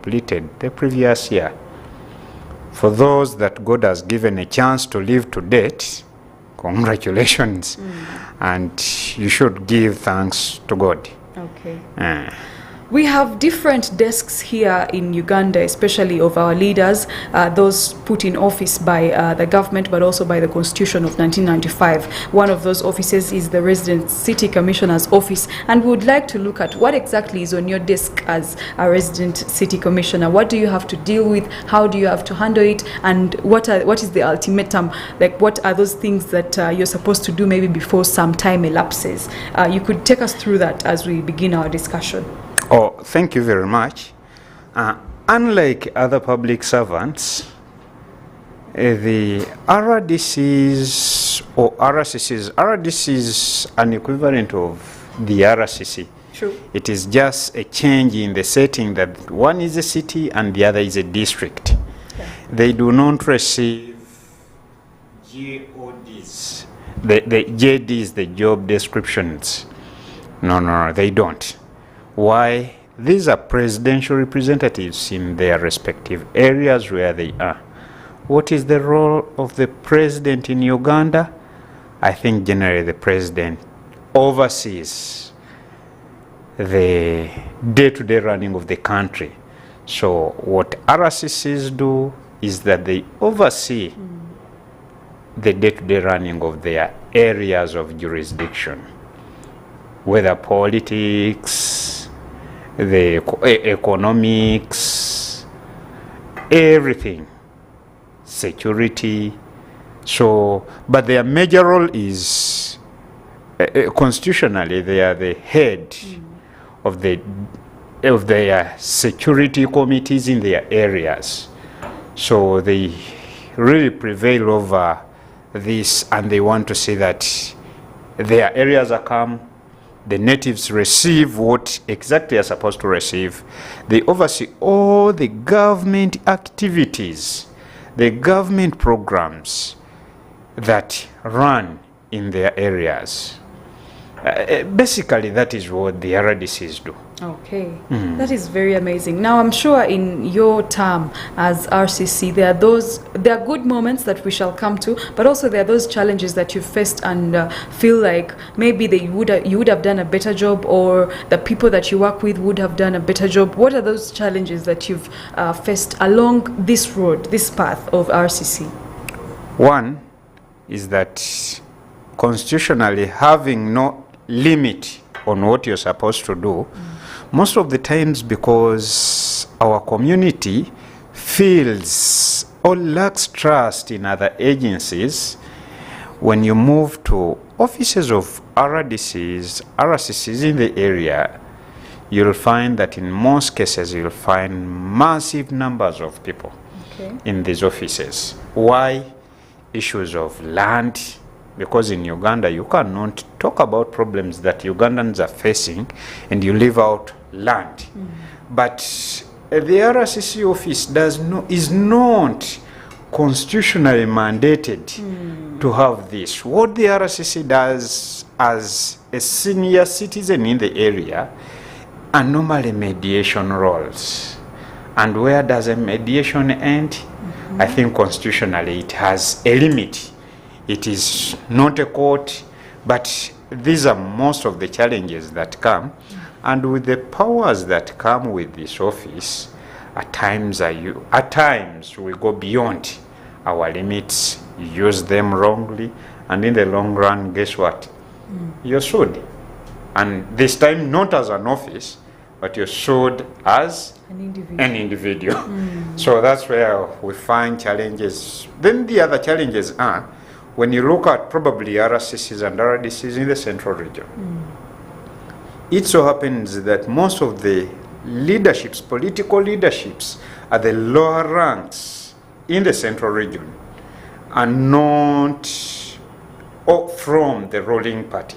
completed the previous year. For those that God has given a chance to live to date, congratulations. And you should give thanks to God. Okay. We have different desks here in Uganda, especially of our leaders, those put in office by the government, but also by the Constitution of 1995. One of those offices is the Resident City Commissioner's Office, and we would like to look at what exactly is on your desk as a Resident City Commissioner. What do you have to deal with? How do you have to handle it? And what is the ultimatum? Like, what are those things that you're supposed to do maybe before some time elapses? You could take us through that as we begin our discussion. Oh, thank you very much. Unlike other public servants, the RDCs or RCCs, RDC is an equivalent of the RCC. True. It is just a change in the setting that one is a city and the other is a district. Okay. They do not receive JODs. The JDs, the job descriptions. No, they don't. Why? These are presidential representatives in their respective areas where they are. What is the role of the president in Uganda? I think generally the president oversees the day-to-day running of the country. So what RCCs do is that they oversee the day-to-day running of their areas of jurisdiction, whether politics, the economics, everything, security. So, but their major role is constitutionally they are the head of their security committees in their areas. So they really prevail over this, and they want to see that their areas are calm. The natives receive what exactly are supposed to receive. They oversee all the government activities, the government programs that run in their areas. Basically, that is what the RDCs do. Okay, that is very amazing. Now, I'm sure in your term as RCC, there are good moments that we shall come to, but also there are those challenges that you faced and feel like maybe you would have done a better job, or the people that you work with would have done a better job. What are those challenges that you've faced along this road, this path of RCC? One is that constitutionally having no limit on what you're supposed to do, most of the times, because our community feels or lacks trust in other agencies, when you move to offices of RCCs in the area, you'll find that in most cases you'll find massive numbers of people in these offices. Why? Issues of land. Because in Uganda, you cannot talk about problems that Ugandans are facing and you leave out land. But the RCC office is not constitutionally mandated to have this. What the RCC does as a senior citizen in the area are normally mediation roles. And where does a mediation end? I think constitutionally it has a limit. It is not a court, but these are most of the challenges that come. And with the powers that come with this office, at times we go beyond our limits, use them wrongly, and in the long run, guess what? You're sued. And this time not as an office, but you're sued as an individual. So that's where we find challenges. Then the other challenges are, when you look at probably RCCs and RDCs in the central region, it so happens that most of the leaderships, political leaderships, at the lower ranks in the central region are not from the ruling party.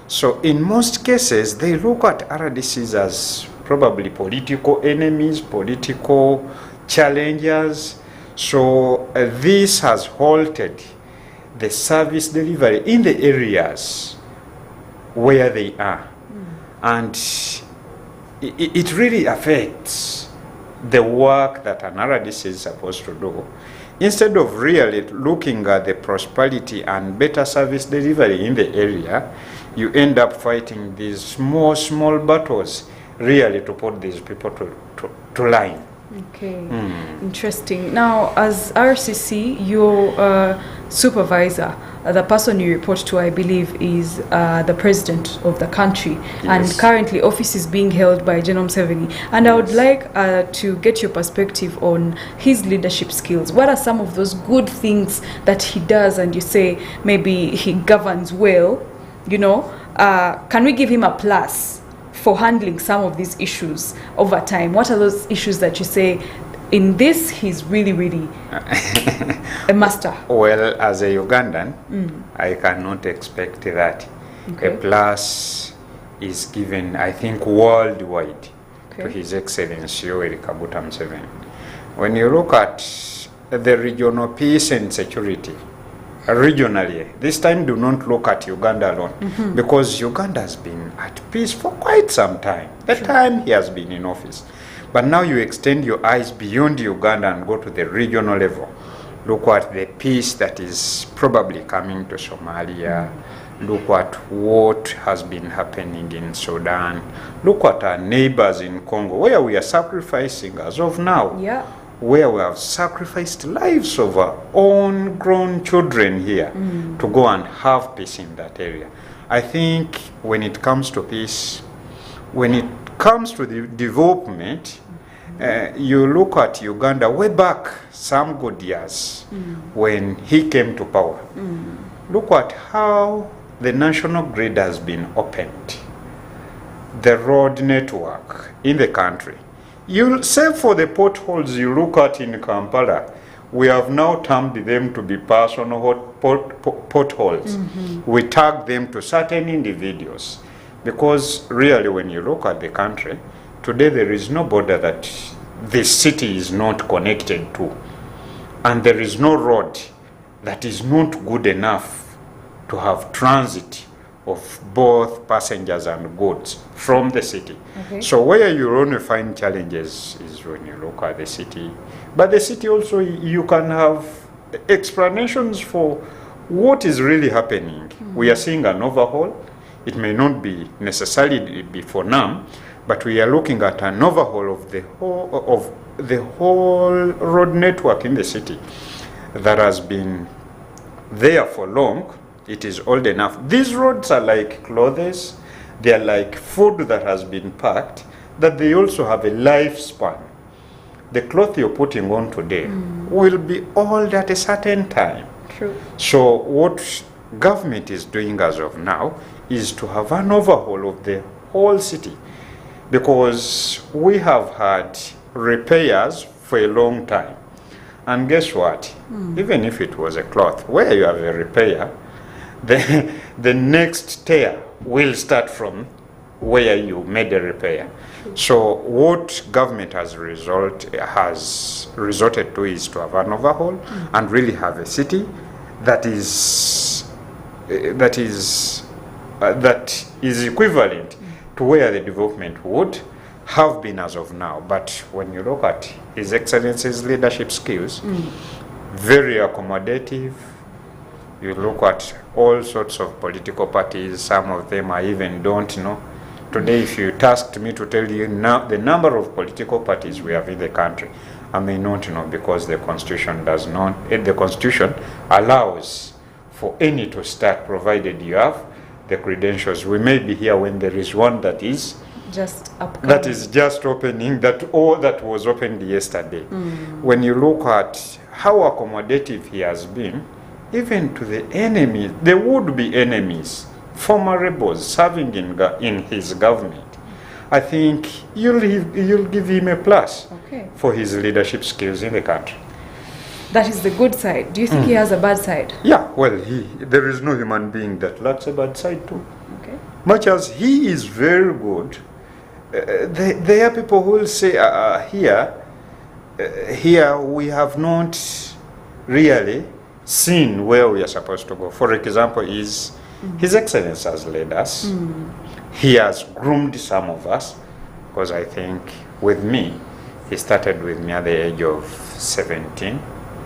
So in most cases, they look at RDCs as probably political enemies, political challengers. So this has halted the service delivery in the areas where they are. And it really affects the work that an RDC is supposed to do, instead of really looking at the prosperity and better service delivery in the area, you end up fighting these small battles really to put these people to line. Okay, interesting. Now, as RCC, your supervisor, the person you report to, I believe, is the president of the country. Yes. And currently, office is being held by General Museveni. And I would like to get your perspective on his leadership skills. What are some of those good things that he does and you say maybe he governs well? You know, can we give him a plus for handling some of these issues over time? What are those issues that you say, in this, he's really a master? Well, as a Ugandan, I cannot expect that. Okay. A plus is given, I think, worldwide to Okay. His Excellency Yoweri Kaguta Museveni. When you look at the regional peace and security, regionally, this time do not look at Uganda alone, because Uganda has been at peace for quite some time, the time he has been in office. But now you extend your eyes beyond Uganda and go to the regional level. Look at the peace that is probably coming to Somalia. Look at what has been happening in Sudan. Look at our neighbors in Congo, where we are sacrificing as of now. Yeah. Where we have sacrificed lives of our own grown children here to go and have peace in that area. I think when it comes to peace, when it comes to the development, you look at Uganda way back some good years when he came to power. Look at how the national grid has been opened, the road network in the country. You save for the potholes you look at in Kampala, we have now termed them to be personal potholes. We tag them to certain individuals. Because really, when you look at the country, today there is no border that the city is not connected to. And there is no road that is not good enough to have transit of both passengers and goods from the city. Okay. So where you only find challenges is when you look at the city. But the city also, you can have explanations for what is really happening. We are seeing an overhaul. It may not be necessarily be for now, but we are looking at an overhaul of the whole road network in the city that has been there for long. It is old enough. These roads are like clothes. They are like food that has been packed, that they also have a lifespan. The cloth you're putting on today will be old at a certain time. True. So what government is doing as of now is to have an overhaul of the whole city, because we have had repairs for a long time. And guess what? Even if it was a cloth, where you have a repair, the next tear will start from where you made a repair. So what government has resorted to is to have an overhaul and really have a city that is equivalent to where the development would have been as of now. But when you look at His Excellency's leadership skills, very accommodative. You look at all sorts of political parties. Some of them I even don't know. Today, if you tasked me to tell you now the number of political parties we have in the country, I may not know, because the Constitution does not. The Constitution allows for any to start, provided you have the credentials. We may be here when there is one that is Just upcoming. that is just opening, that was opened yesterday. When you look at how accommodative he has been, even to the enemies, there would be enemies, former rebels serving in his government. I think you'll give him a plus for his leadership skills in the country. That is the good side. Do you think he has a bad side? Yeah, well, there is no human being that lacks a bad side too. Okay. Much as he is very good, there are people who will say, here we have not really seen where we are supposed to go. For example, His Excellency has led us. He has groomed some of us, because I think with me, He started with me at the age of 17.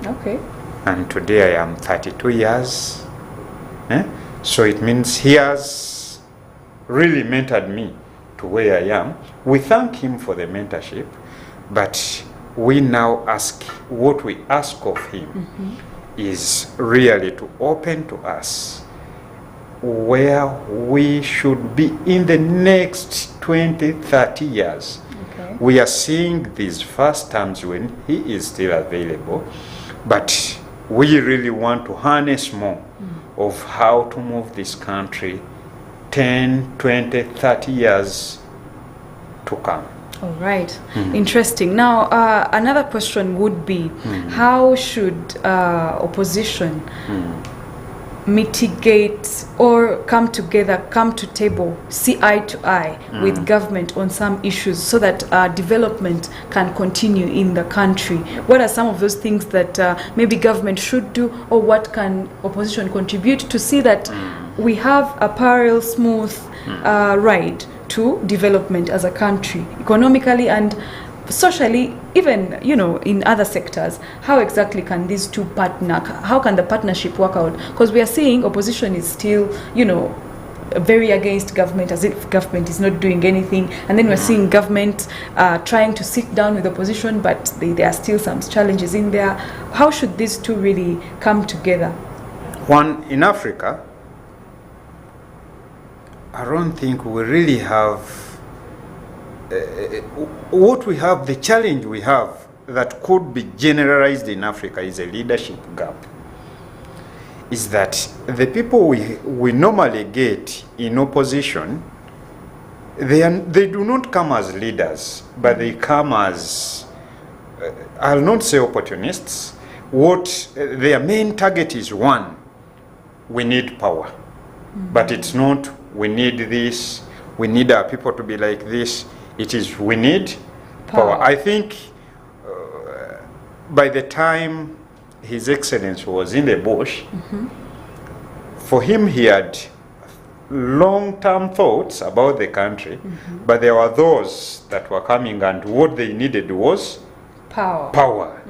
Okay. And today I am 32 years. So it means he has really mentored me to where I am. We thank him for the mentorship, but we now ask, what we ask of him is really to open to us where we should be in the next 20, 30 years. Okay. We are seeing these first times when he is still available, but we really want to harness more of how to move this country 10, 20, 30 years to come. All right. Interesting. Now, another question would be, how should opposition mitigate or come together, come to table, see eye to eye with government on some issues so that development can continue in the country? What are some of those things that maybe government should do, or what can opposition contribute to see that we have a parallel, smooth ride to development as a country, economically and socially, even, you know, in other sectors? How exactly can these two partner? How can the partnership work out? Because we are seeing opposition is still, you know, very against government, as if government is not doing anything, and then we're seeing government trying to sit down with opposition, but there are still some challenges in there. How should these two really come together? One, in Africa, I don't think we really have what we have, the challenge we have that could be generalized in Africa is a leadership gap. Is that the people we normally get in opposition, they do not come as leaders, but they come as, I'll not say opportunists. What their main target is, one, we need power. But it's not, we need this, we need our people to be like this. It is, we need power. I think by the time His Excellency was in the bush, for him, he had long-term thoughts about the country, but there were those that were coming, and what they needed was power.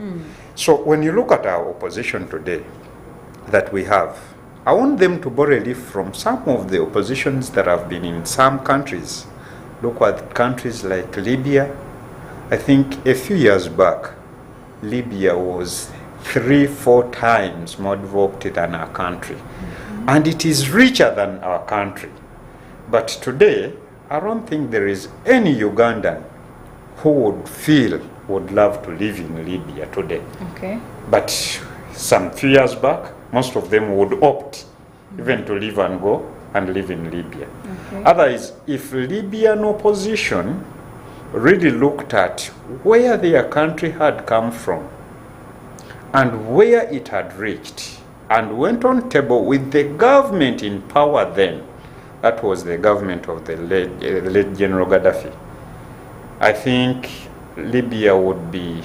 So when you look at our opposition today that we have, I want them to borrow a leaf from some of the oppositions that have been in some countries. Look at countries like Libya. I think a few years back, Libya was 3-4 times more developed than our country. And it is richer than our country. But today, I don't think there is any Ugandan who would love to live in Libya today. Okay. But some few years back, most of them would opt even to leave and go and live in Libya. Okay. Otherwise, if Libyan opposition really looked at where their country had come from and where it had reached, and went on table with the government in power then, that was the government of the late General Gaddafi, I think Libya would be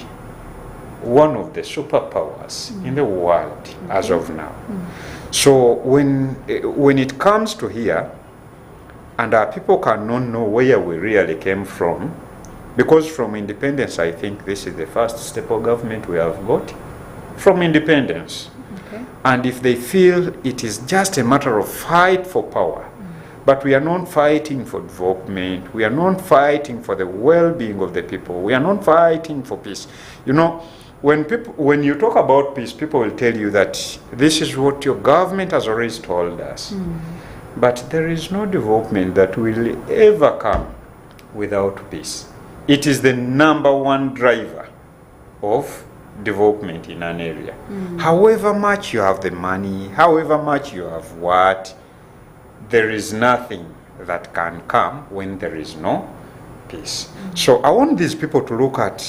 one of the superpowers in the world as of now. So when it comes to here, and our people cannot know where we really came from, because from independence, I think this is the first stable government we have got from independence. Okay. And if they feel it is just a matter of fight for power, but we are not fighting for development, we are not fighting for the well-being of the people, we are not fighting for peace. You know, when you talk about peace, people will tell you that this is what your government has always told us. But there is no development that will ever come without peace. It is the #1 driver of development in an area. However much you have the money, however much you have what, there is nothing that can come when there is no peace. So I want these people to look at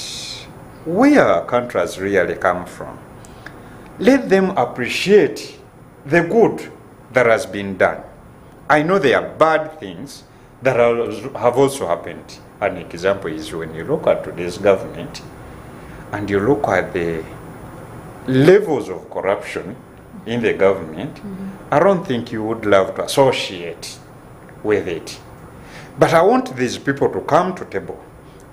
where our country has really come from. Let them appreciate the good that has been done. I know there are bad things that have also happened. An example is when you look at today's government and you look at the levels of corruption in the government, I don't think you would love to associate with it. But I want these people to come to table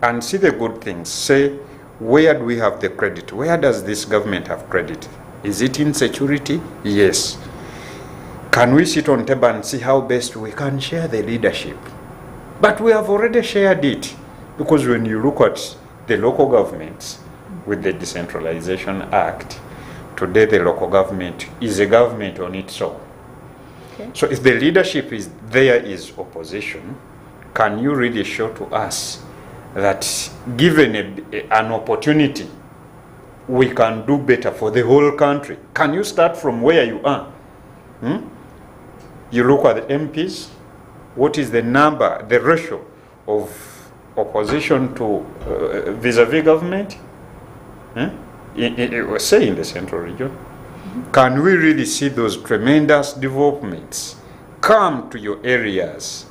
and see the good things. Say, Where do we have the credit? Where does this government have credit? Is it in security? Yes. Can we sit on table and see how best we can share the leadership? But we have already shared it, because when you look at the local governments with the Decentralization Act, today the local government is a government on its own. Okay. So if the leadership is there is opposition, can you really show to us that given an opportunity, we can do better for the whole country? Can you start from where you are? You look at the MPs, what is the number, the ratio of opposition to vis-a-vis government? Say in the central region. Can we really see those tremendous developments come to your areas,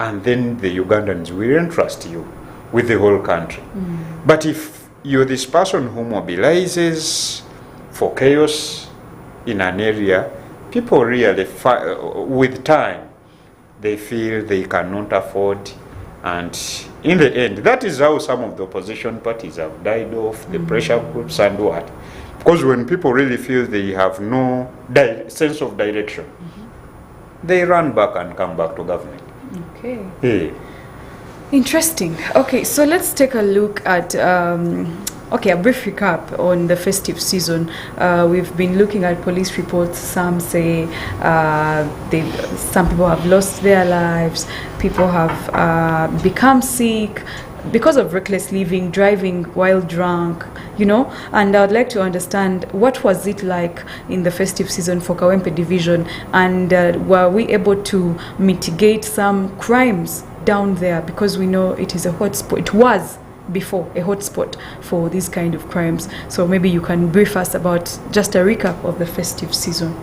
and then the Ugandans will entrust you with the whole country? But if you're this person who mobilizes for chaos in an area, people really, with time, they feel they cannot afford, and in the end, that is how some of the opposition parties have died off, the pressure groups and what. Because when people really feel they have no sense of direction, they run back and come back to government. Okay. Yeah. Interesting. Okay, so let's take a look at a brief recap on the festive season. We've been looking at police reports. Some say some people have lost their lives. People have become sick because of reckless living, driving while drunk, and I would like to understand, what was it like in the festive season for Kawempe division, and were we able to mitigate some crimes down there, because we know it is a hotspot. It was before a hotspot for these kind of crimes. So maybe you can brief us about just a recap of the festive season.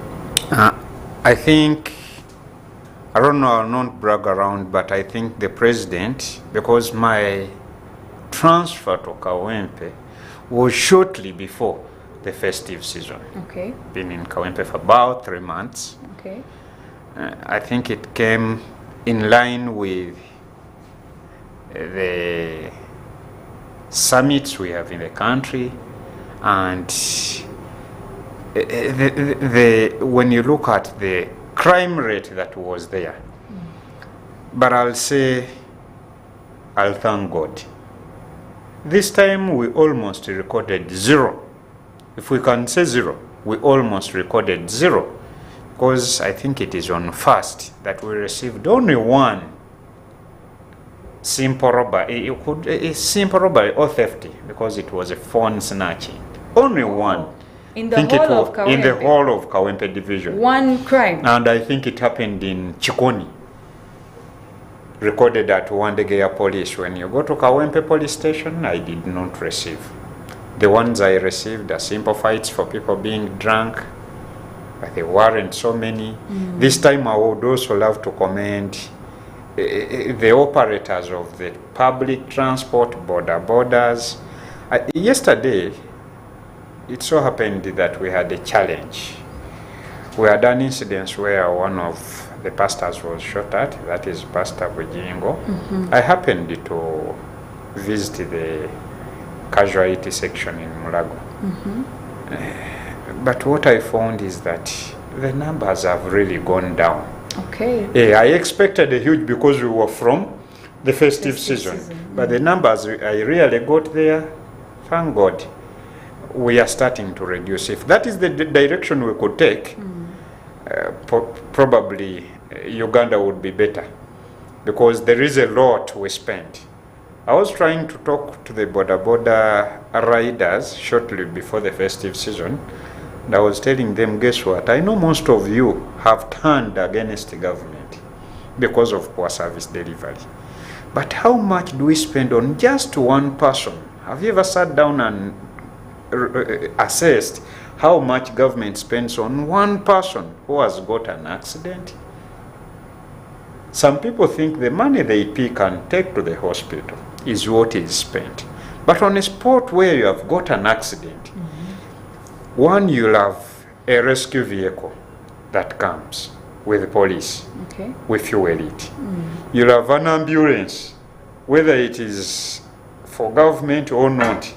I think, I don't know, I'll not brag around, but I think the president, because my transfer to Kawempe was shortly before the festive season. Okay. Been in Kawempe for about 3 months. Okay. I think it came in line with the summits we have in the country, and when you look at the crime rate that was there, but I'll thank God. This time we almost recorded 0. If we can say 0, we almost recorded 0, because I think it is on first that we received only one simple robbery, simple robbery or theft, because it was a phone snatching. Only one. In the whole of Kawempe? In the whole of Kawempe division. One crime? And I think it happened in Chikoni. Recorded at Wandegeya Police. When you go to Kawempe police station, I did not receive. The ones I received are simple fights for people being drunk, but there weren't so many. This time I would also love to commend the operators of the public transport, borders. Yesterday, it so happened that we had a challenge. We had an incident where one of the pastors was shot at, that is Pastor Bujingo. I happened to visit the casualty section in Mulago. But what I found is that the numbers have really gone down. Okay. I expected a huge, because we were from the festive season. But the numbers I really got there, thank God, we are starting to reduce. If that is the direction we could take, probably Uganda would be better, because there is a lot we spend. I was trying to talk to the border riders shortly before the festive season, and I was telling them, guess what? I know most of you have turned against the government because of poor service delivery. But how much do we spend on just one person? Have you ever sat down and assessed how much government spends on one person who has got an accident? Some people think the money they pick and take to the hospital is what is spent. But on a spot where you have got an accident, one, you'll have a rescue vehicle that comes with the police. Okay. We fuel it. You'll have an ambulance, whether it is for government or not.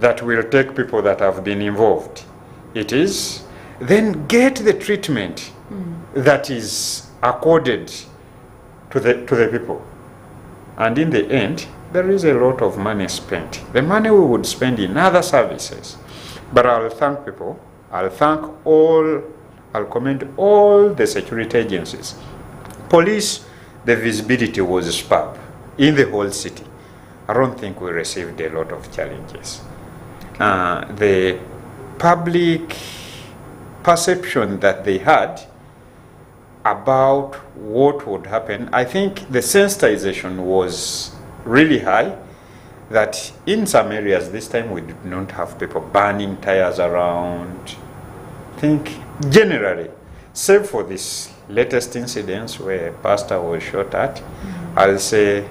that will take people that have been involved. It is then get the treatment that is accorded to the people. And in the end, there is a lot of money spent. The money we would spend in other services. But I'll thank people. I'll commend all the security agencies. Police, the visibility was superb in the whole city. I don't think we received a lot of challenges. The public perception that they had about what would happen, I think the sensitization was really high, that in some areas this time we did not have people burning tires around. I think generally, save for this latest incidents where a pastor was shot at, I'll say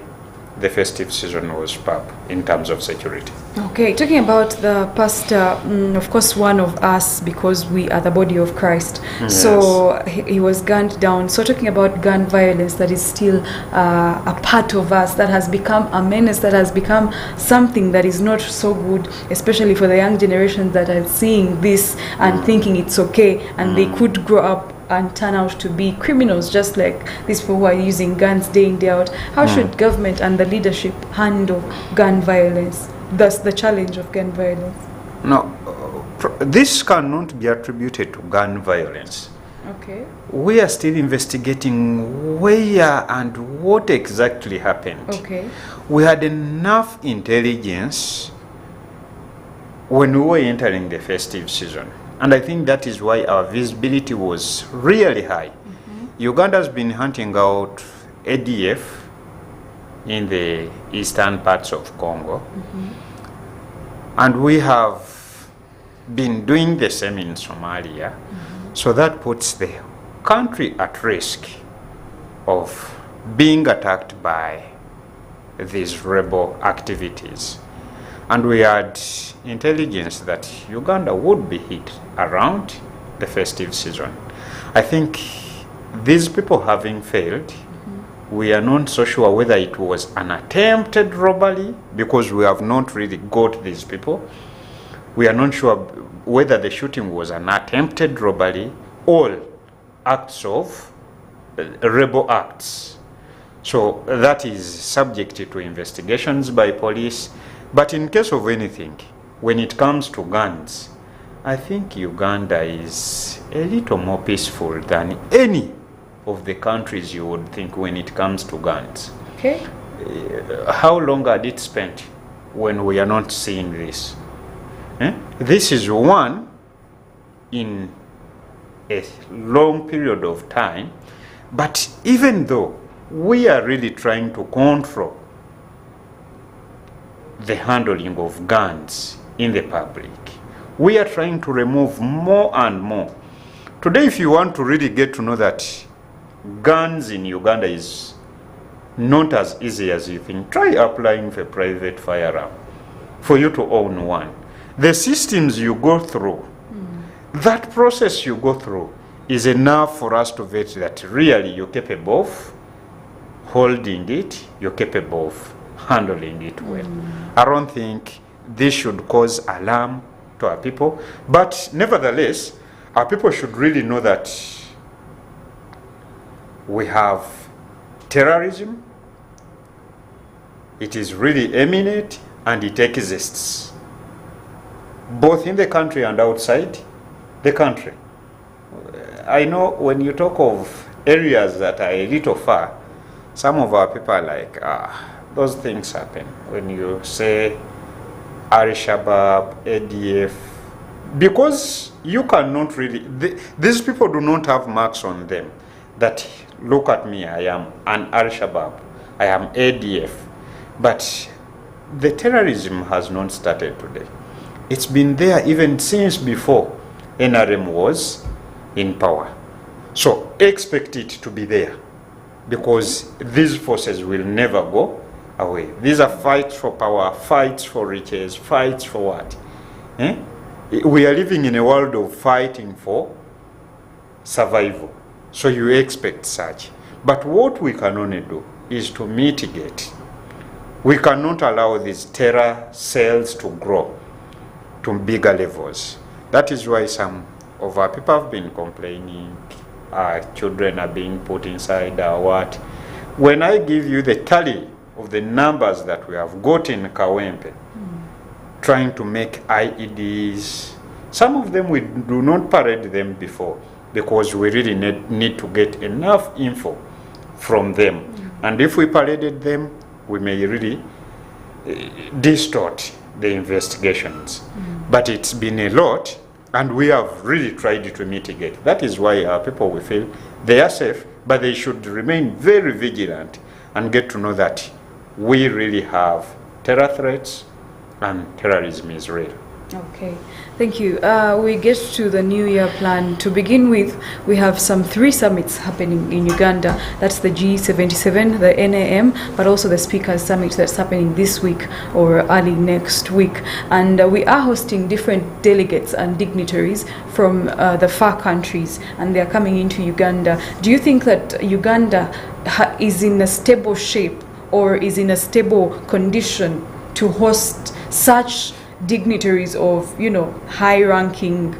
the festive season was superb in terms of security. Okay, talking about the pastor, of course one of us, because we are the body of Christ. Yes. So he was gunned down. So talking about gun violence, that is still a part of us, that has become a menace, that has become something that is not so good, especially for the young generation that are seeing this and thinking it's okay, and they could grow up and turn out to be criminals, just like these people who are using guns day in, day out. How should government and the leadership handle gun violence, thus the challenge of gun violence? No, this cannot be attributed to gun violence. Okay. We are still investigating where and what exactly happened. Okay. We had enough intelligence when we were entering the festive season. And I think that is why our visibility was really high. Uganda has been hunting out ADF in the eastern parts of Congo. And we have been doing the same in Somalia. So that puts the country at risk of being attacked by these rebel activities. And we had intelligence that Uganda would be hit around the festive season. I think these people having failed, we are not so sure whether it was an attempted robbery, because we have not really got these people. We are not sure whether the shooting was an attempted robbery or acts of rebel acts. So that is subject to investigations by police. But in case of anything, when it comes to guns, I think Uganda is a little more peaceful than any of the countries you would think when it comes to guns. Okay. How long had it spent when we are not seeing this? This is one in a long period of time, but even though we are really trying to control the handling of guns in the public, we are trying to remove more and more. Today, if you want to really get to know that guns in Uganda is not as easy as you think, try applying for a private firearm for you to own one. The systems you go through, that process you go through is enough for us to vet that really you're capable of holding it, you're capable of handling it well. I don't think this should cause alarm to our people, but nevertheless, our people should really know that we have terrorism. It is really imminent and it exists, both in the country and outside the country. I know when you talk of areas that are a little far, some of our people are like, those things happen. When you say Al-Shabaab, ADF, because you cannot really, these people do not have marks on them that, look at me, I am an Al-Shabaab, I am ADF. But the terrorism has not started today. It's been there even since before NRM was in power. So expect it to be there, because these forces will never go away. These are fights for power, fights for riches, fights for what? We are living in a world of fighting for survival. So you expect such. But what we can only do is to mitigate. We cannot allow these terror cells to grow. to bigger levels. That is why some of our people have been complaining, our children are being put inside or what. When I give you the tally of the numbers that we have got in Kawempe, trying to make IEDs, some of them we do not parade them before because we really need to get enough info from them. And if we paraded them, we may really distort the investigations. But it's been a lot, and we have really tried to mitigate. That is why our people, we feel they are safe, but they should remain very vigilant and get to know that we really have terror threats and terrorism is real. Okay, thank you. We get to the New Year plan. To begin with, we have some 3 summits happening in Uganda. That's the G77, the NAM, but also the Speakers Summit that's happening this week or early next week. And we are hosting different delegates and dignitaries from the far countries, and they are coming into Uganda. Do you think that Uganda is in a stable shape or is in a stable condition to host such dignitaries of, you know, high-ranking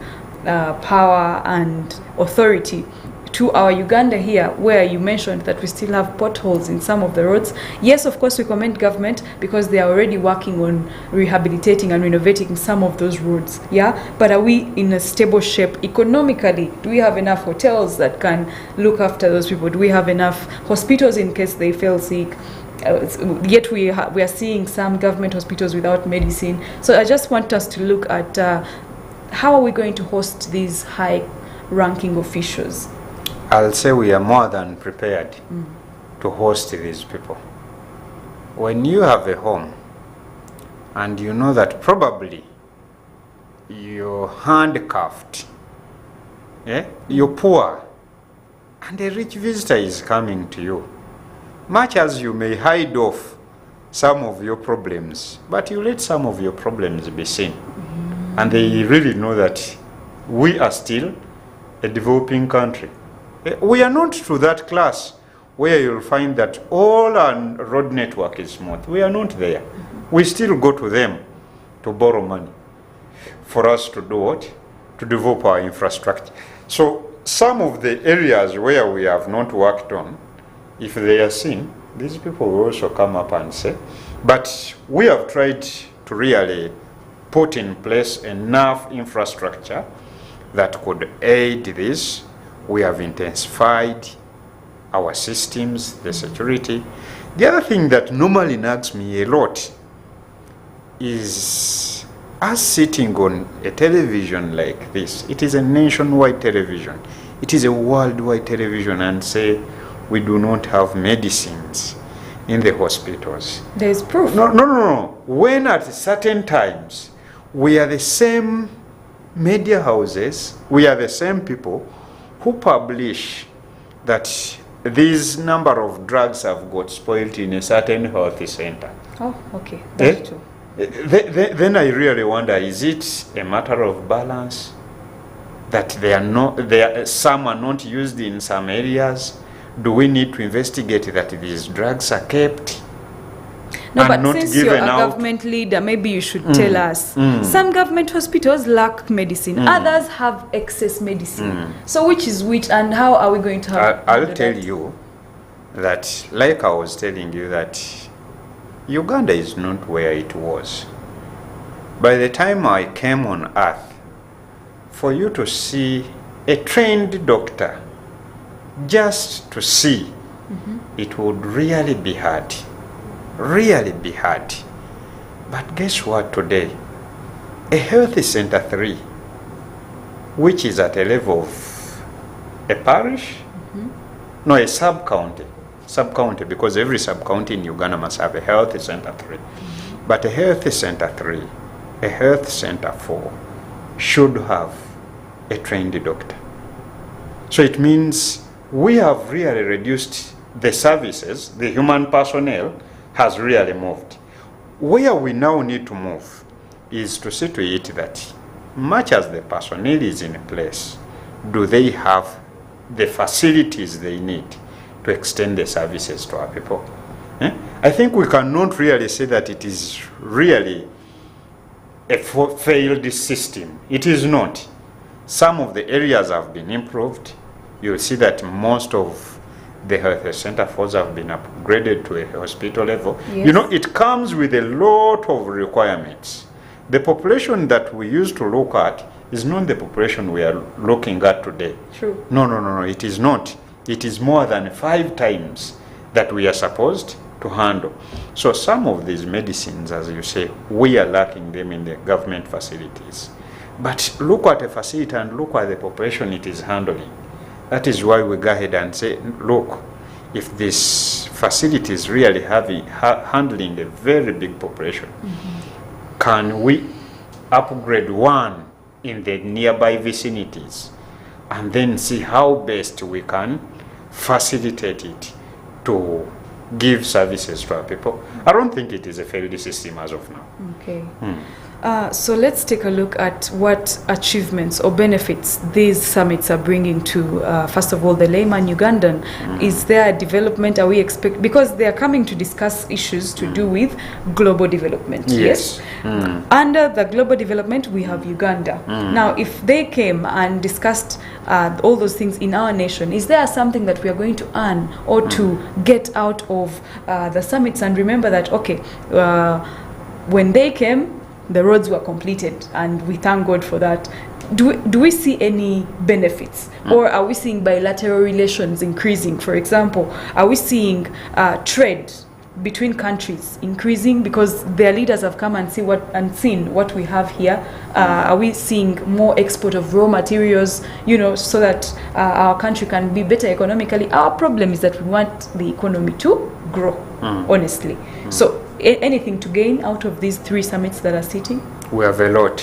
power and authority to our Uganda here, where you mentioned that we still have potholes in some of the roads? Yes, of course, we commend government because they are already working on rehabilitating and renovating some of those roads. Yeah, but are we in a stable shape economically? Do we have enough hotels that can look after those people? Do we have enough hospitals in case they fell sick? Yet we are seeing some government hospitals without medicine. So I just want us to look at how are we going to host these high-ranking officials? I'll say we are more than prepared to host these people. When you have a home and you know that probably you're handcuffed, you're poor, and a rich visitor is coming to you, much as you may hide off some of your problems, but you let some of your problems be seen. And they really know that we are still a developing country. We are not to that class where you'll find that all our road network is smooth. We are not there. We still go to them to borrow money for us to do what? To develop our infrastructure. So some of the areas where we have not worked on, if they are seen, these people will also come up and say, but we have tried to really put in place enough infrastructure that could aid this. We have intensified our systems, the security. The other thing that normally nags me a lot is us sitting on a television like this. It is a nationwide television. It is a worldwide television, and say, we do not have medicines in the hospitals. There's proof. No. When at certain times, we are the same media houses, we are the same people who publish that this number of drugs have got spoiled in a certain health center. Oh, okay. That's true. Then I really wonder, is it a matter of balance? That some are not used in some areas? Do we need to investigate that these drugs are kept? No, but since you're a government leader, maybe you should tell us. Some government hospitals lack medicine. Others have excess medicine. So which is which, and how are we going to have... I'll tell you that, like I was telling you, that Uganda is not where it was. By the time I came on earth, for you to see a trained doctor, just to see, it would really be hard. Really be hard. But guess what today? A health center 3, which is at a level of a parish, no, a sub-county, because every sub-county in Uganda must have a health center 3. But a health center 3, a health center 4 should have a trained doctor. So it means we have really reduced the services, the human personnel has really moved. Where we now need to move is to see to it that much as the personnel is in place, do they have the facilities they need to extend the services to our people? I think we cannot really say that it is really a failed system. It is not. Some of the areas have been improved. You'll see that most of the health center floors have been upgraded to a hospital level. Yes. You know, it comes with a lot of requirements. The population that we used to look at is not the population we are looking at today. True. No, it is not. It is more than 5 times that we are supposed to handle. So some of these medicines, as you say, we are lacking them in the government facilities. But look at a facility and look at the population it is handling. That is why we go ahead and say, look, if this facility is really handling a very big population, can we upgrade one in the nearby vicinities and then see how best we can facilitate it to give services to our people? I don't think it is a failed system as of now. Okay. So let's take a look at what achievements or benefits these summits are bringing to, first of all, the layman Ugandan. Is there a development? Are we because they are coming to discuss issues to do with global development? Yes. Under the global development, we have Uganda. Now, if they came and discussed all those things in our nation, is there something that we are going to earn or to get out of the summits? And remember that, okay, when they came, the roads were completed, and we thank God for that. Do we see any benefits, or are we seeing bilateral relations increasing? For example, are we seeing trade between countries increasing because their leaders have come and seen what we have here? Are we seeing more export of raw materials, so that our country can be better economically? Our problem is that we want the economy to grow, honestly. So anything to gain out of these 3 summits that are sitting? We have a lot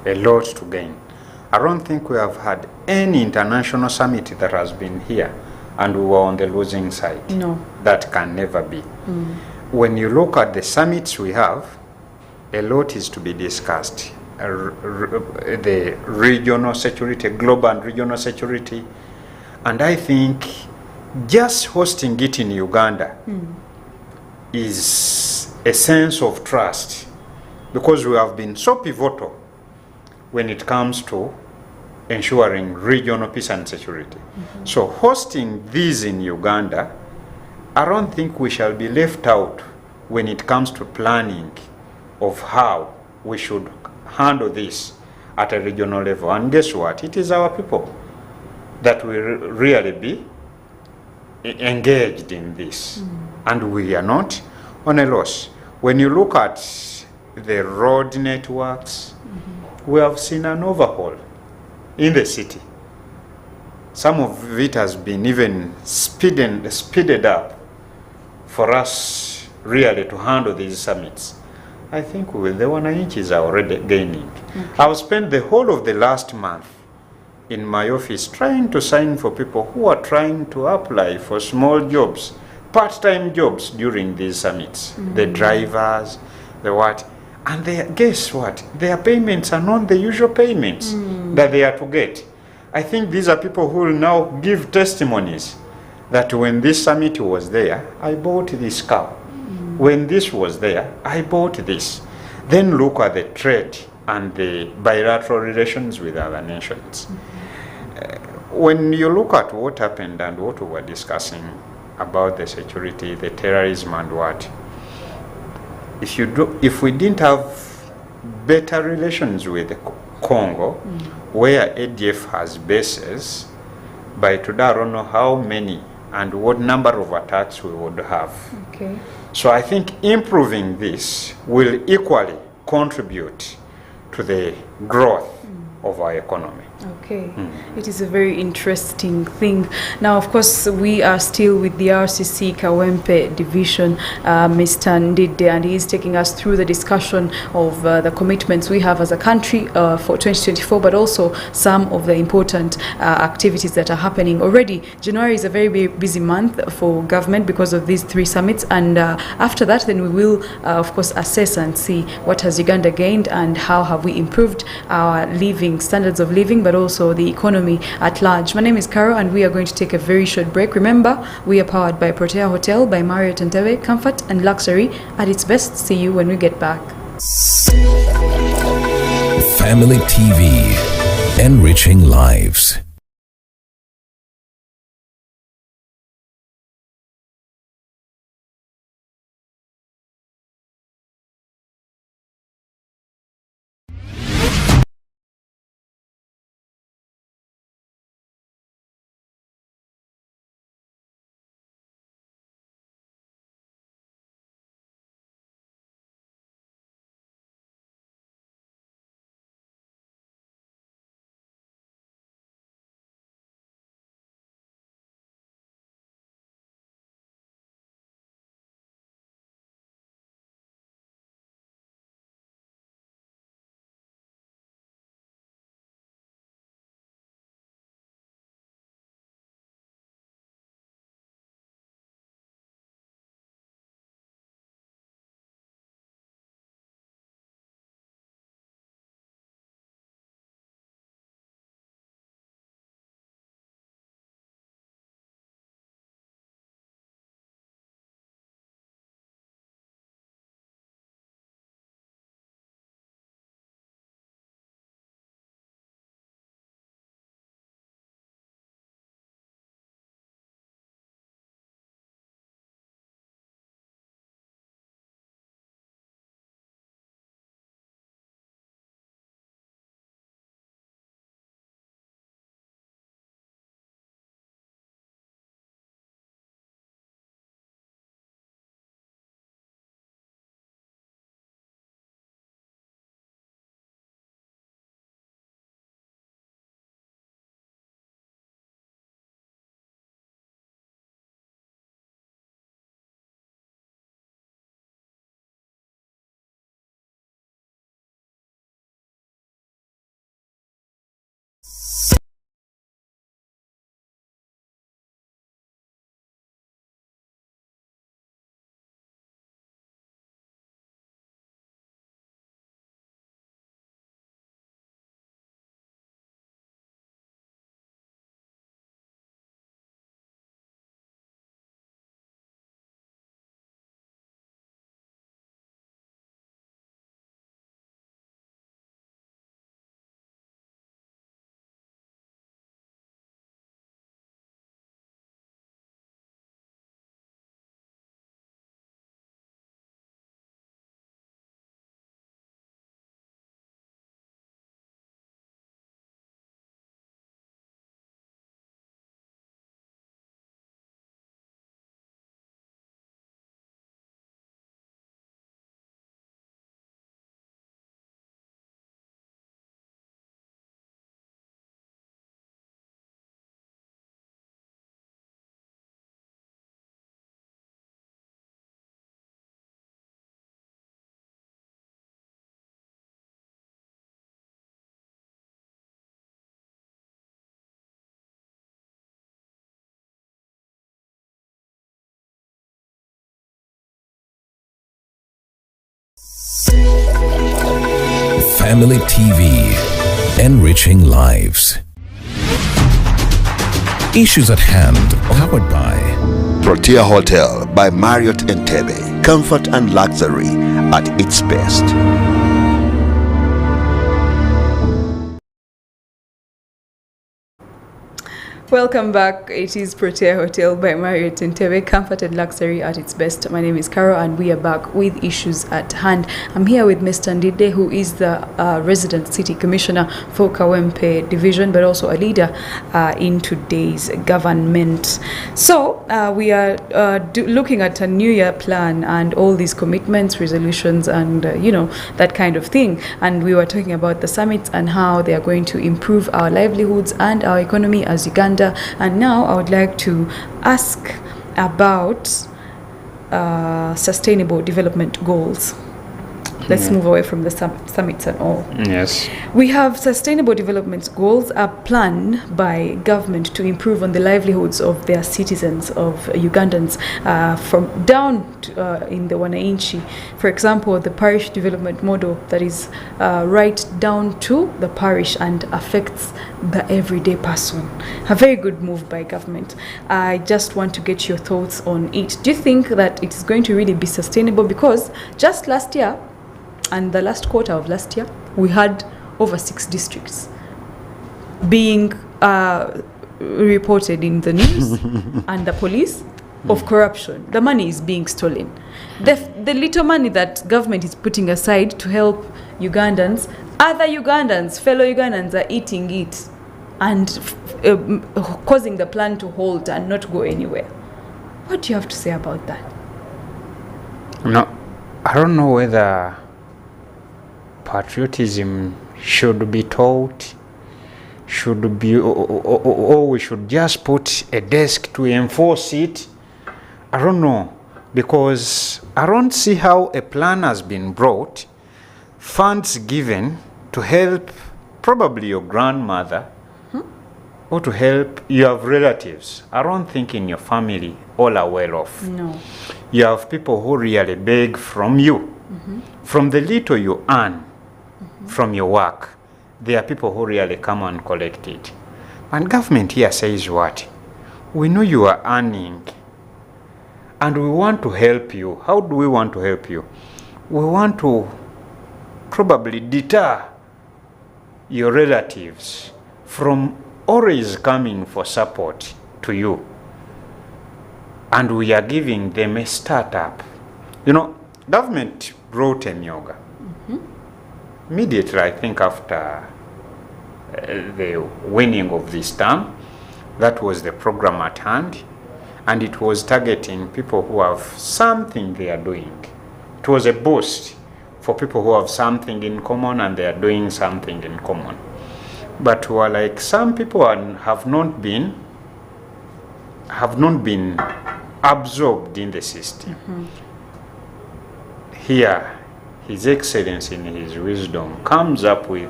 to gain. I don't think we have had any international summit that has been here and we were on the losing side. No. That can never be. When you look at the summits we have, a lot is to be discussed. The regional security, global and regional security. And I think just hosting it in Uganda is a sense of trust, because we have been so pivotal when it comes to ensuring regional peace and security. So hosting these in Uganda, I don't think we shall be left out when it comes to planning of how we should handle this at a regional level. And guess what? It is our people that will really be engaged in this. And we are not on a loss. When you look at the road networks, we have seen an overhaul in the city. Some of it has been even speeded up for us really to handle these summits. I think the Wananchis are already gaining. I've spent the whole of the last month in my office trying to sign for people who are trying to apply for small jobs, part-time jobs during these summits. The drivers, the what, and guess what? Their payments are not the usual payments that they are to get. I think these are people who will now give testimonies that when this summit was there, I bought this car. When this was there, I bought this. Then look at the trade and the bilateral relations with other nations. When you look at what happened and what we were discussing about the security, the terrorism and what, if we didn't have better relations with Congo, where ADF has bases, by today I don't know how many and what number of attacks we would have. Okay. So I think improving this will equally contribute to the growth of our economy. Okay, it is a very interesting thing. Now, of course, we are still with the RCC Kawempe division, Mr. Ndidde, and he is taking us through the discussion of the commitments we have as a country for 2024, but also some of the important activities that are happening already. January is a very busy month for government because of these 3 summits, and after that, then we will, of course, assess and see what has Uganda gained and how have we improved our standards of living, but also the economy at large. My name is Caro, and we are going to take a very short break. Remember, we are powered by Protea Hotel, by Marriott and Entebbe, comfort and luxury at its best. See you when we get back. Family TV, enriching lives. Family TV, enriching lives. Issues at hand, powered by Protea Hotel by Marriott Entebbe. Comfort and luxury at its best. Welcome back. It is Protea Hotel by Marriott Entebbe, comfort and luxury at its best. My name is Carol and we are back with issues at hand. I'm here with Mr. Ndidde, who is the resident city commissioner for Kawempe division, but also a leader in today's government. So we are looking at a new year plan and all these commitments, resolutions, and that kind of thing. And we were talking about the summits and how they are going to improve our livelihoods and our economy as Uganda. And now I would like to ask about sustainable development goals. Let's move away from the summits and all. Yes. We have sustainable development goals, a plan by government to improve on the livelihoods of their citizens, of Ugandans, from down to, in the Wananchi. For example, the parish development model that is right down to the parish and affects the everyday person. A very good move by government. I just want to get your thoughts on it. Do you think that it is going to really be sustainable? Because just last year, and the last quarter of last year, we had over 6 districts being reported in the news and the police of corruption. The money is being stolen. The little money that government is putting aside to help Ugandans, other Ugandans, fellow Ugandans are eating it and causing the plan to halt and not go anywhere. What do you have to say about that? No, I don't know whether patriotism should be taught, should be, or we should just put a desk to enforce it. I don't know, because I don't see how a plan has been brought, funds given to help probably your grandmother, or to help, you have relatives. I don't think in your family all are well off. No. You have people who really beg from you. From the little you earn from your work, there are people who really come and collect it. And government here says what? We know you are earning and we want to help you. How do we want to help you? We want to probably deter your relatives from always coming for support to you. And we are giving them a startup. You know, government brought a yoga. Immediately, I think after the winning of this term, that was the program at hand, and it was targeting people who have something they are doing. It was a boost for people who have something in common and they are doing something in common. But were like some people have not been absorbed in the system. Here, His Excellency in his wisdom comes up with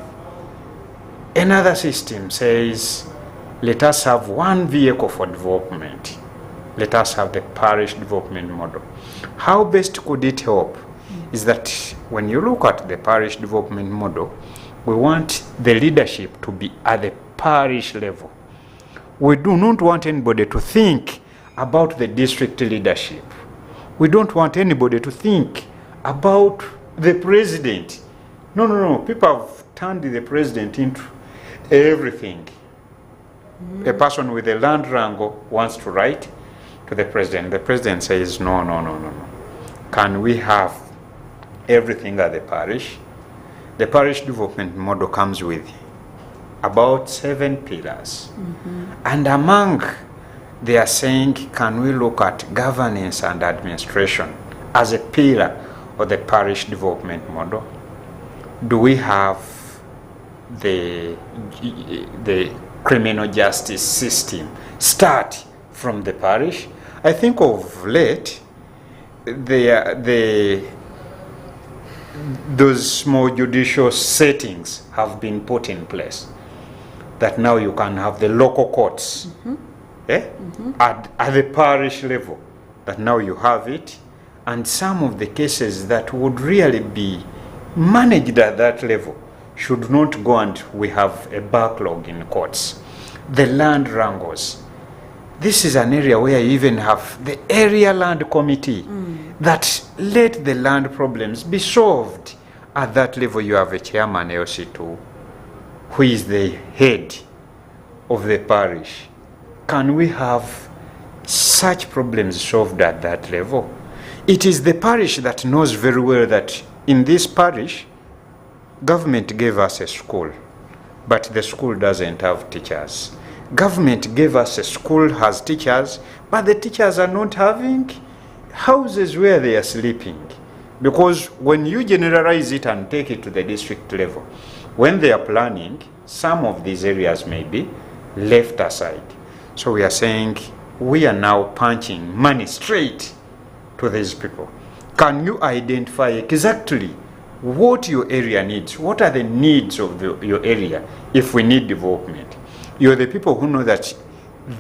another system, says, let us have one vehicle for development. Let us have the parish development model. How best could it help? Is that when you look at the parish development model, we want the leadership to be at the parish level. We do not want anybody to think about the district leadership. We don't want anybody to think about the president. No. People have turned the president into everything. A person with a land wrangle wants to write to the president. The president says, no. Can we have everything at the parish? The parish development model comes with about 7 pillars. And among, they are saying, can we look at governance and administration as a pillar of the parish development model? Do we have the criminal justice system start from the parish? I think of late, those small judicial settings have been put in place, that now you can have the local courts at the parish level, that now you have it, and some of the cases that would really be managed at that level should not go and we have a backlog in courts. The land wrangles. This is an area where you even have the area land committee that let the land problems be solved. At that level, you have a chairman LC2 who is the head of the parish. Can we have such problems solved at that level? It is the parish that knows very well that in this parish, government gave us a school, but the school doesn't have teachers. Government gave us a school, has teachers, but the teachers are not having houses where they are sleeping. Because when you generalize it and take it to the district level, when they are planning, some of these areas may be left aside. So we are saying we are now punching money straight to these people. Can you identify exactly what your area needs? What are the needs of your area if we need development? You're the people who know that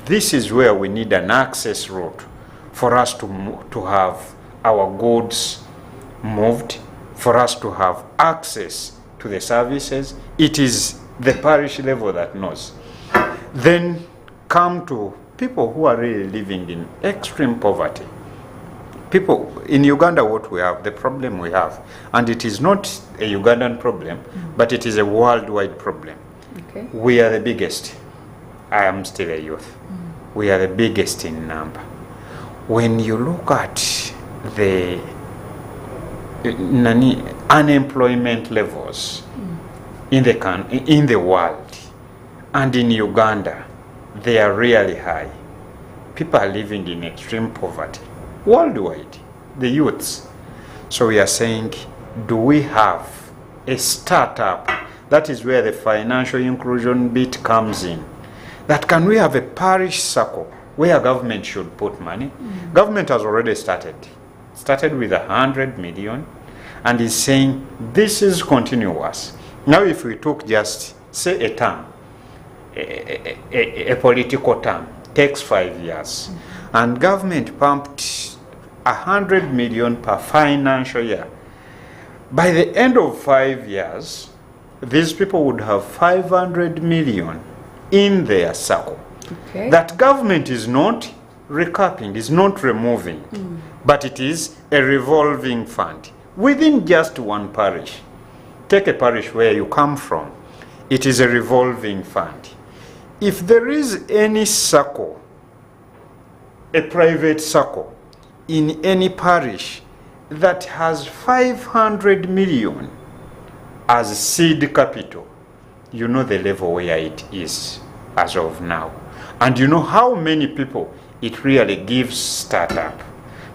this is where we need an access road for us to have our goods moved, for us to have access to the services. It is the parish level that knows. Then come to people who are really living in extreme poverty. people in Uganda, what we have, the problem we have, and it is not a Ugandan problem, but it is a worldwide problem. Okay. We are the biggest. I am still a youth. We are the biggest in number. When you look at the unemployment levels in the world and in Uganda, they are really high. People are living in extreme poverty worldwide, the youths. So we are saying, do we have a startup? That is where the financial inclusion bit comes in. That can we have a parish circle where government should put money? Government has already started with 100 million and is saying this is continuous. Now if we took just say a term, a political term, takes 5 years, and government pumped 100 million per financial year. By the end of 5 years, these people would have 500 million in their circle. Okay. That government is not recapping, is not removing, but it is a revolving fund within just one parish. Take a parish where you come from. It is a revolving fund. If there is any circle, a private circle in any parish that has 500 million as seed capital, you know the level where it is as of now. And you know how many people it really gives startup.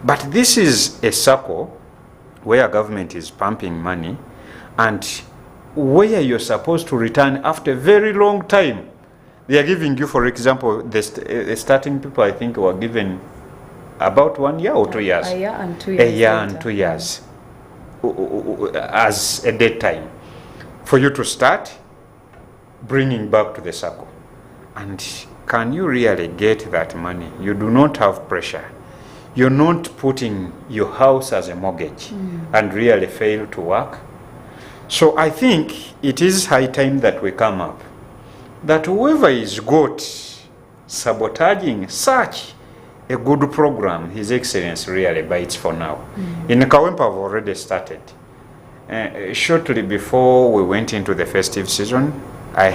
But this is a circle where government is pumping money and where you're supposed to return after a very long time. They are giving you, for example, the starting people, I think, were given about 1 year or 2 years. A year and 2 years. A year and 2 years as a dead time for you to start bringing back to the circle. And can you really get that money? You do not have pressure. You're not putting your house as a mortgage and really fail to work. So I think it is high time that we come up, that whoever is got sabotaging such a good program, His Excellency really bites for now. In Kawempe, I've already started. Shortly before we went into the festive season, I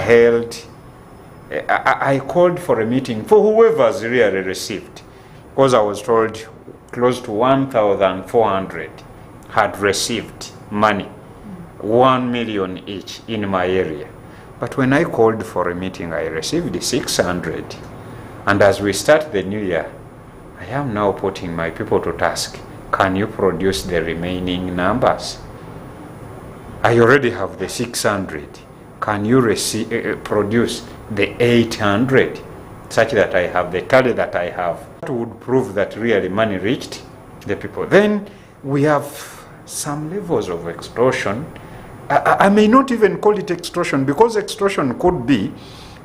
called for a meeting for whoever's really received, because I was told close to 1,400 had received money, 1 million each in my area. But when I called for a meeting, I received 600. And as we start the new year, I am now putting my people to task. Can you produce the remaining numbers? I already have the 600. Can you produce the 800 such that I have the tally that I have? That would prove that really money reached the people. Then we have some levels of extortion. I may not even call it extortion, because extortion could be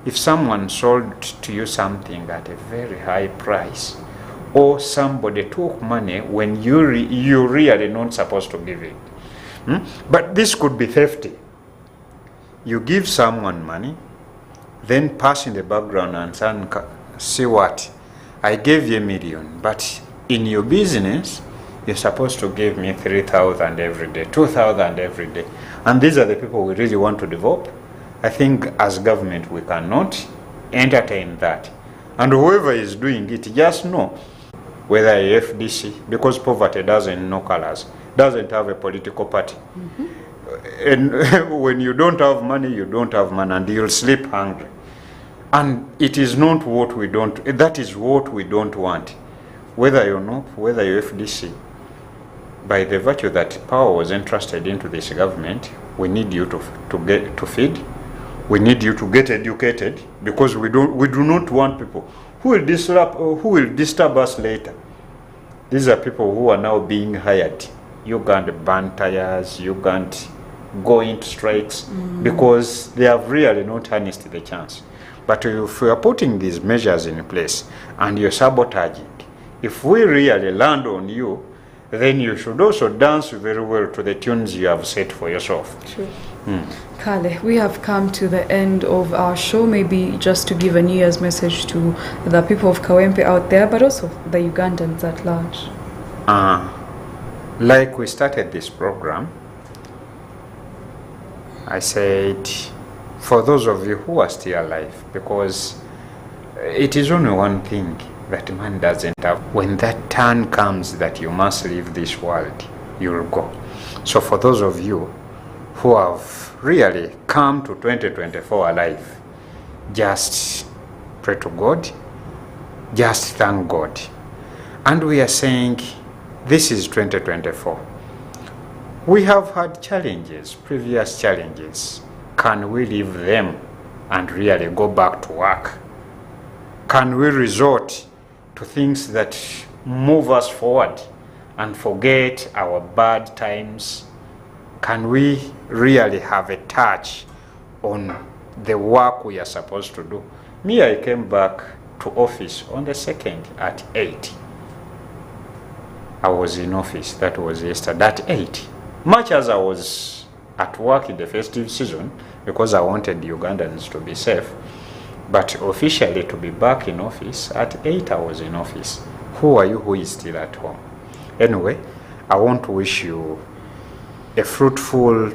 if someone sold to you something at a very high price, or somebody took money when you really not supposed to give it. But this could be theft. You give someone money, then pass in the background and say, see what, I gave you 1 million, but in your business, you're supposed to give me 3,000 every day, 2,000 every day. And these are the people we really want to develop. I think as government, we cannot entertain that. And whoever is doing it, just know whether a FDC, because poverty doesn't know colors, doesn't have a political party. And when you don't have money, you don't have money, and you'll sleep hungry. And it is not what we don't, that is what we don't want. Whether you're not, whether you're FDC, by the virtue that power was entrusted into this government, we need you to feed. We need you to get educated, because we do not want people who will disturb us later. These are people who are now being hired. You can't burn tires, you can't go into strikes, because they have really not harnessed the chance. But if we are putting these measures in place and you're sabotaging, if we really land on you, then you should also dance very well to the tunes you have set for yourself. True. Kale, we have come to the end of our show. Maybe just to give a New Year's message to the people of Kawempe out there, but also the Ugandans at large. Like we started this program, I said, for those of you who are still alive, because it is only one thing that man doesn't have. When that turn comes that you must leave this world, you'll go. So for those of you who have really come to 2024 alive, just pray to God, just thank God. And we are saying, this is 2024. We have had challenges, previous challenges. Can we leave them and really go back to work? Can we resort to things that move us forward and forget our bad times? Can we really have a touch on the work we are supposed to do? Me, I came back to office on the 2nd at 8. I was in office, that was yesterday, at 8. Much as I was at work in the festive season, because I wanted Ugandans to be safe, but officially to be back in office, at 8 I was in office. Who are you who is still at home? Anyway, I want to wish you a fruitful